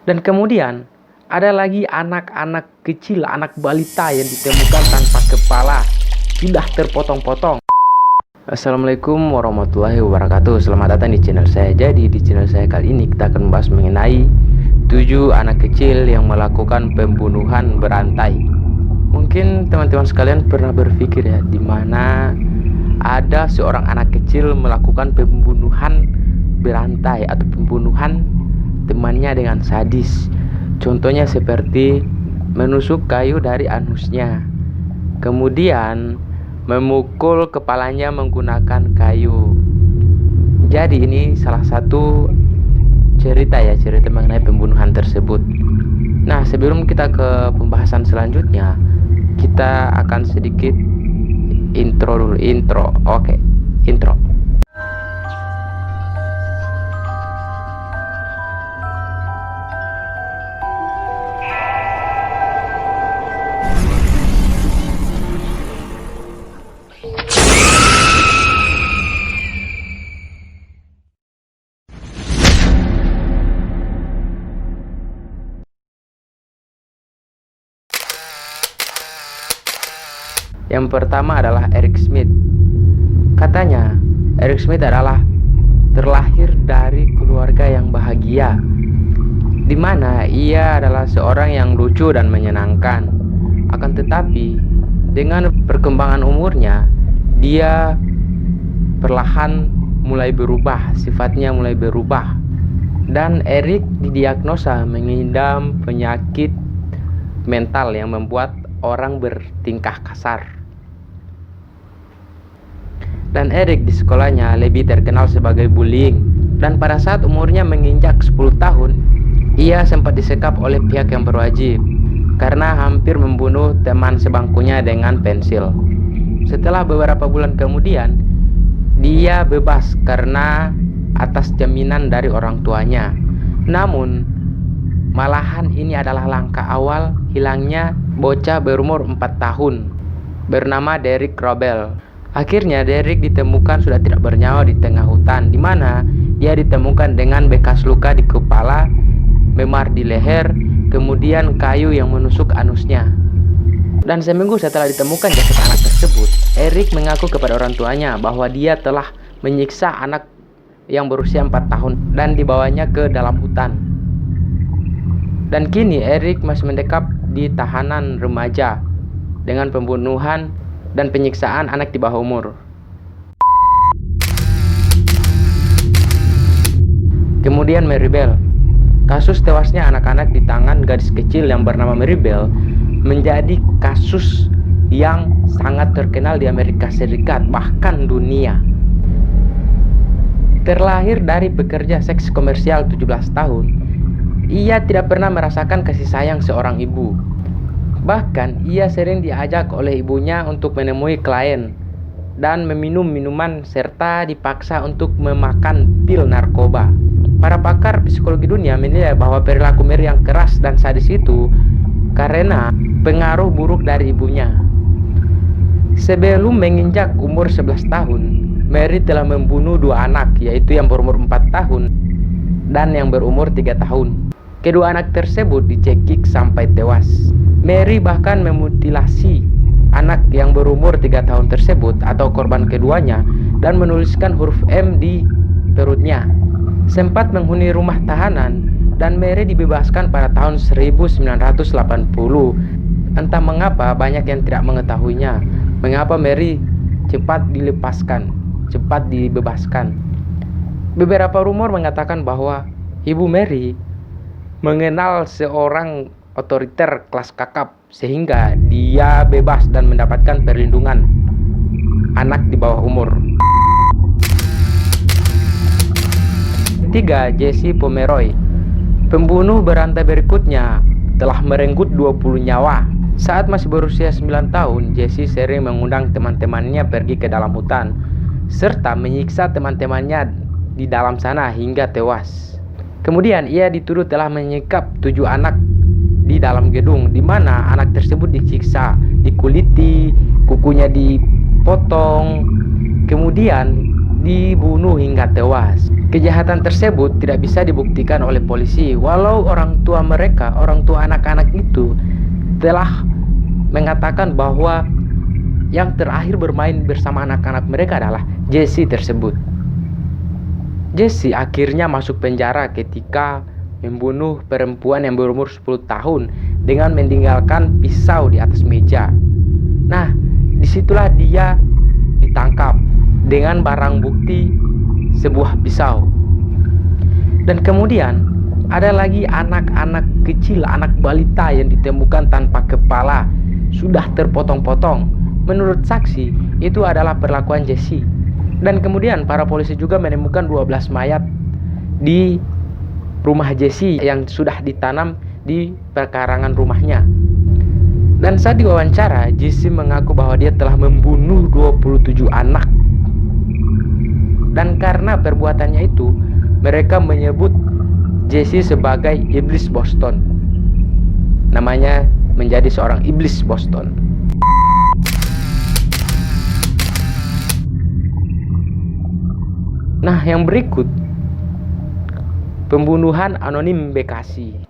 Dan kemudian ada lagi anak-anak kecil, anak balita yang ditemukan tanpa kepala, sudah terpotong-potong. Assalamualaikum warahmatullahi wabarakatuh. Selamat datang di channel saya. Jadi di channel saya kali ini kita akan membahas mengenai 7 anak kecil yang melakukan pembunuhan berantai. Mungkin teman-teman sekalian pernah berpikir ya, di mana ada seorang anak kecil melakukan pembunuhan berantai atau pembunuhan temannya dengan sadis. Contohnya seperti menusuk kayu dari anusnya, kemudian memukul kepalanya menggunakan kayu. Jadi ini salah satu cerita mengenai pembunuhan tersebut. Nah, sebelum kita ke pembahasan selanjutnya, kita akan sedikit intro dulu. Intro. Yang pertama adalah Eric Smith. Katanya, Eric Smith adalah terlahir dari keluarga yang bahagia, di mana ia adalah seorang yang lucu dan menyenangkan. Akan tetapi, dengan perkembangan umurnya, dia perlahan mulai berubah, sifatnya mulai berubah. Dan Eric didiagnosa mengidap penyakit mental yang membuat orang bertingkah kasar. Dan Eric di sekolahnya lebih terkenal sebagai bullying. Dan pada saat umurnya menginjak 10 tahun, ia sempat disekap oleh pihak yang berwajib karena hampir membunuh teman sebangkunya dengan pensil. Setelah beberapa bulan kemudian, dia bebas karena atas jaminan dari orang tuanya. Namun, malahan ini adalah langkah awal hilangnya bocah berumur 4 tahun bernama Derek Robel. Akhirnya Derek ditemukan sudah tidak bernyawa di tengah hutan, di mana ia ditemukan dengan bekas luka di kepala, memar di leher, kemudian kayu yang menusuk anusnya. Dan seminggu setelah ditemukan jasad anak tersebut, Eric mengaku kepada orang tuanya bahwa dia telah menyiksa anak yang berusia 4 tahun dan dibawanya ke dalam hutan. Dan kini Eric masih mendekap di tahanan remaja dengan pembunuhan dan penyiksaan anak di bawah umur. Kemudian Mary Bell. Kasus tewasnya anak-anak di tangan gadis kecil yang bernama Mary Bell menjadi kasus yang sangat terkenal di Amerika Serikat, bahkan dunia. Terlahir dari pekerja seks komersial 17 tahun, ia tidak pernah merasakan kasih sayang seorang ibu. Bahkan ia sering diajak oleh ibunya untuk menemui klien dan meminum minuman serta dipaksa untuk memakan pil narkoba. Para pakar psikologi dunia menilai bahwa perilaku Mary yang keras dan sadis itu karena pengaruh buruk dari ibunya. Sebelum menginjak umur 11 tahun, Mary telah membunuh 2 anak, yaitu yang berumur 4 tahun dan yang berumur 3 tahun. Kedua anak tersebut dicekik sampai tewas. Mary bahkan memutilasi anak yang berumur 3 tahun tersebut atau korban keduanya dan menuliskan huruf M di perutnya. Sempat menghuni rumah tahanan dan Mary dibebaskan pada tahun 1980. Entah mengapa banyak yang tidak mengetahuinya. Mengapa Mary cepat dibebaskan. Beberapa rumor mengatakan bahwa ibu Mary mengenal seorang otoriter kelas kakap sehingga dia bebas dan mendapatkan perlindungan anak di bawah umur. 3. Jesse Pomeroy. Pembunuh berantai berikutnya telah merenggut 20 nyawa. Saat masih berusia 9 tahun, Jesse sering mengundang teman-temannya pergi ke dalam hutan serta menyiksa teman-temannya di dalam sana hingga tewas. Kemudian ia dituduh telah menyekap 7 anak di dalam gedung, di mana anak tersebut disiksa, dikuliti, kukunya dipotong, kemudian dibunuh hingga tewas. Kejahatan tersebut tidak bisa dibuktikan oleh polisi, walau orang tua mereka, orang tua anak-anak itu telah mengatakan bahwa yang terakhir bermain bersama anak-anak mereka adalah Jesse tersebut. Jesse akhirnya masuk penjara ketika membunuh perempuan yang berumur 10 tahun dengan meninggalkan pisau di atas meja. Nah, disitulah dia ditangkap dengan barang bukti sebuah pisau. Dan kemudian ada lagi anak-anak kecil, anak balita yang ditemukan tanpa kepala, sudah terpotong-potong. Menurut saksi, itu adalah perlakuan Jesse. Dan kemudian para polisi juga menemukan 12 mayat di rumah Jesse yang sudah ditanam di perkarangan rumahnya. Dan saat diwawancara, Jesse mengaku bahwa dia telah membunuh 27 anak. Dan karena perbuatannya itu, mereka menyebut Jesse sebagai iblis Boston. Namanya menjadi seorang iblis Boston. Nah, yang berikut, pembunuhan anonim Bekasi.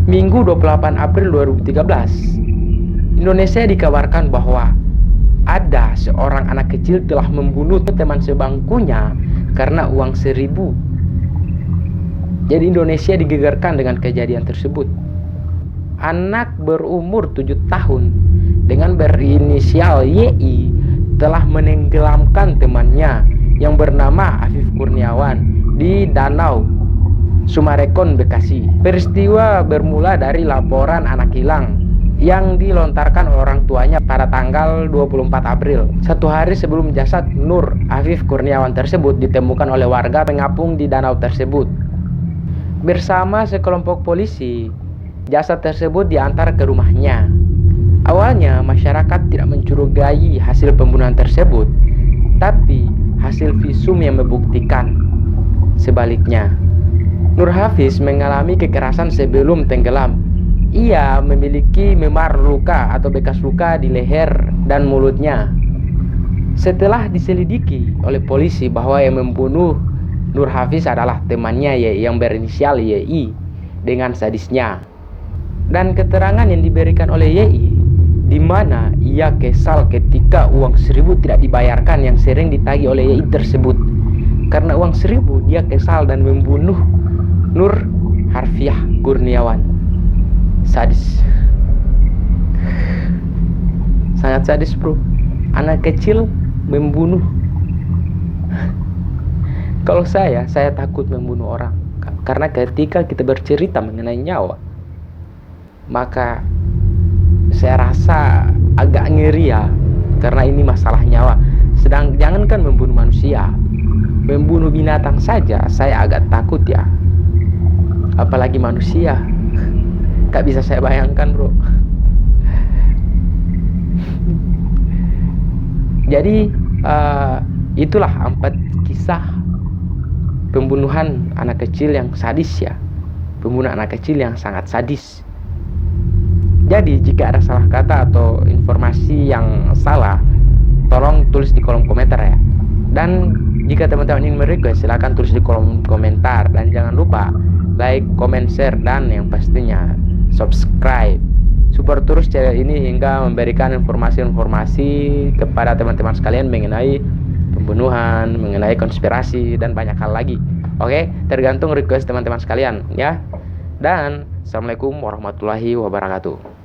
Minggu 28 April 2013, Indonesia dikabarkan bahwa ada seorang anak kecil telah membunuh teman sebangkunya karena uang 1.000. Jadi Indonesia digegerkan dengan kejadian tersebut. Anak berumur 7 tahun dengan berinisial YI telah menenggelamkan temannya yang bernama Afif Kurniawan di Danau Sumarekon, Bekasi. Peristiwa bermula dari laporan anak hilang yang dilontarkan orang tuanya pada tanggal 24 April. 1 hari sebelum jasad Nur Afif Kurniawan tersebut ditemukan oleh warga pengapung di danau tersebut. Bersama sekelompok polisi, jasad tersebut diantar ke rumahnya. Awalnya masyarakat tidak mencurigai hasil pembunuhan tersebut, tapi hasil visum yang membuktikan sebaliknya. Nur Hafiz mengalami kekerasan sebelum tenggelam. Ia memiliki memar luka atau bekas luka di leher dan mulutnya. Setelah diselidiki oleh polisi bahwa yang membunuh Nur Hafiz adalah temannya yang berinisial YI dengan sadisnya. Dan keterangan yang diberikan oleh YI, di mana ia kesal ketika uang 1.000 tidak dibayarkan yang sering ditagih oleh YI tersebut. Karena uang 1.000 dia kesal dan membunuh Nur Harfiah Kurniawan. Sadis, sangat sadis bro. Anak kecil membunuh. Kalau saya takut membunuh orang. Karena ketika kita bercerita mengenai nyawa, maka saya rasa agak ngeri ya. Karena ini masalah nyawa. Jangankan membunuh manusia, membunuh binatang saja saya agak takut ya. Apalagi manusia. Gak bisa saya bayangkan bro. Jadi itulah 4 kisah pembunuhan anak kecil yang sadis ya. Pembunuhan anak kecil yang sangat sadis. Jadi jika ada salah kata atau informasi yang salah, tolong tulis di kolom komentar ya. Dan jika teman-teman ingin merequest, silahkan tulis di kolom komentar. Dan jangan lupa like, comment, share, dan yang pastinya subscribe. Support terus channel ini hingga memberikan informasi-informasi kepada teman-teman sekalian mengenai pembunuhan, mengenai konspirasi, dan banyak hal lagi. Oke, tergantung request teman-teman sekalian ya. Dan assalamualaikum warahmatullahi wabarakatuh.